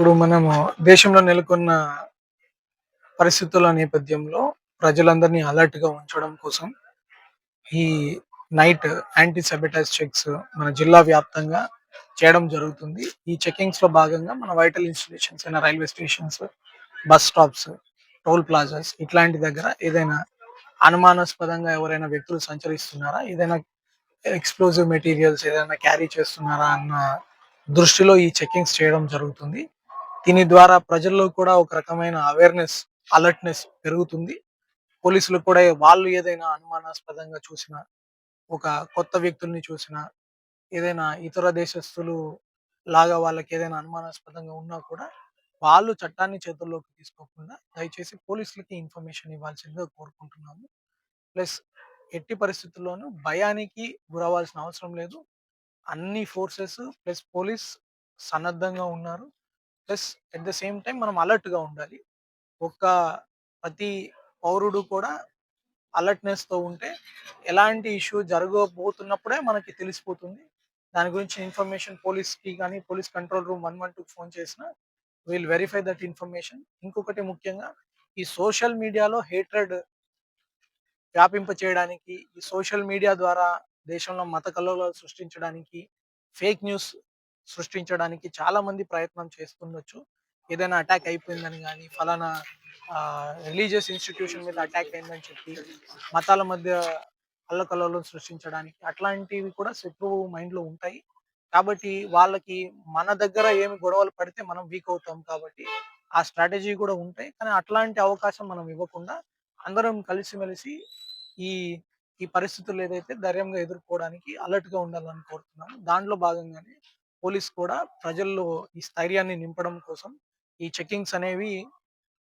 ఇప్పుడు మనము దేశంలో నెలకొన్న పరిస్థితుల నేపథ్యంలో ప్రజలందరినీ అలర్ట్‌గా ఉంచడం కోసం ఈ నైట్ యాంటీ సబెటాజ్ చెక్స్ మన జిల్లా వ్యాప్తంగా చేయడం జరుగుతుంది. ఈ చెకింగ్స్‌లో భాగంగా మన వైటల్ ఇన్‌స్టిట్యూషన్స్ అయిన railway stations, bus stops, toll plazas ఇట్లాంటి దగ్గర ఏదైనా అనుమానాస్పదంగా ఎవరైనా వ్యక్తులు సంచరిస్తున్నారా? ఏదైనా ఎక్స్‌ప్లోజివ్ మెటీరియల్స్ ఏదైనా క్యారీ చేస్తున్నారా అన్న దృష్టిలో ఈ చెకింగ్స్ చేయడం జరుగుతుంది. దీని ద్వారా ప్రజల్లో కూడా ఒక రకమైన అలర్ట్‌నెస్ పెరుగుతుంది. పోలీసులు కూడా వాళ్ళు ఏదైనా అనుమానాస్పదంగా చూసినా, ఒక కొత్త వ్యక్తుల్ని చూసినా, ఏదైనా ఇతర దేశస్థులు లాగా వాళ్ళకేదైనా అనుమానాస్పదంగా ఉన్నా కూడా, వాళ్ళు చట్టాన్ని చేతుల్లోకి తీసుకోకుండా దయచేసి పోలీసులకి ఇన్ఫర్మేషన్ ఇవ్వాల్సిందిగా కోరుకుంటున్నాము. ప్లస్ ఎట్టి పరిస్థితుల్లోనూ భయానికి గురవ్వాల్సిన అవసరం లేదు. అన్ని ఫోర్సెస్ ప్లస్ పోలీస్ సన్నద్ధంగా ఉన్నారు. Plus at the same time మనం అలర్ట్‌గా ఉండాలి. ఒక్క ప్రతి పౌరుడు కూడా అలర్ట్‌నెస్‌తో ఉంటే ఎలాంటి ఇష్యూ జరగబోతున్నప్పుడే మనకి తెలిసిపోతుంది. దాని గురించి ఇన్ఫర్మేషన్ పోలీస్‌కి గాని, పోలీస్ కంట్రోల్ రూమ్ 112కి ఫోన్ చేసినా విల్ వెరిఫై దట్ ఇన్ఫర్మేషన్. ఇంకొకటి ముఖ్యంగా ఈ సోషల్ మీడియాలో హేట్రెడ్ వ్యాపింప చేయడానికి, ఈ సోషల్ మీడియా ద్వారా దేశంలో మత కల్లోలాలు సృష్టించడానికి, ఫేక్ న్యూస్ సృష్టించడానికి చాలామంది ప్రయత్నం చేస్తుండొచ్చు. ఏదైనా అటాక్ అయిపోయిందని గాని, ఫలానా రిలీజియస్ ఇన్‌స్టిట్యూషన్ మీద అటాక్ అయిందని చెప్పి, మతాల మధ్య అల్లకల్లోలం సృష్టించడానికి అట్లాంటివి కూడా శత్రువు మైండ్‌లో ఉంటాయి. కాబట్టి వాళ్ళకి మన దగ్గర ఏమి గొడవలు పడితే మనం వీక్ అవుతాం కాబట్టి, ఆ స్ట్రాటజీ కూడా ఉంటాయి. కానీ అట్లాంటి అవకాశం మనం ఇవ్వకుండా అందరం కలిసిమెలిసి ఈ ఈ పరిస్థితులు ఏదైతే ధైర్యంగా ఎదుర్కోవడానికి అలర్ట్‌గా ఉండాలని కోరుతున్నాను. దాంట్లో భాగంగానే పోలీస్ కూడా ప్రజల్లో ఈ స్థైర్యాన్ని నింపడం కోసం ఈ చెకింగ్స్ అనేవి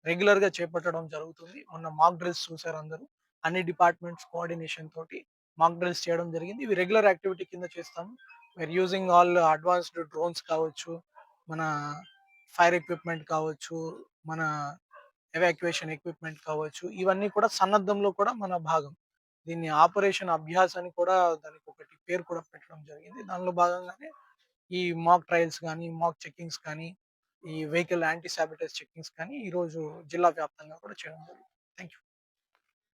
రెగ్యులర్‌గా చేపట్టడం జరుగుతుంది. మొన్న మాక్ డ్రిల్స్ చూసారు అందరూ. అన్ని డిపార్ట్‌మెంట్స్ కోఆర్డినేషన్ తోటి మాక్ డ్రిల్స్ చేయడం జరిగింది. ఇవి రెగ్యులర్ యాక్టివిటీ కింద చేస్తాము. We're using all advanced drones కావచ్చు, మన ఫైర్ ఎక్విప్‌మెంట్ కావచ్చు, మన ఎవాక్యుయేషన్ ఎక్విప్‌మెంట్ కావచ్చు. ఇవన్నీ కూడా సన్నద్ధంలో కూడా మన భాగం. దీన్ని ఆపరేషన్ అభ్యాస్ అని కూడా దానికొకటి పేరు కూడా పెట్టడం జరిగింది. దానిలో భాగంగానే ఈ మాక్ ట్రయల్స్ గాని, మాక్ చెకింగ్స్ కానీ, ఈ వెహికల్ యాంటీ సాబోటేజ్ చెకింగ్స్ కానీ ఈరోజు జిల్లా వ్యాప్తంగా కూడా చేయడం జరిగింది. Thank you.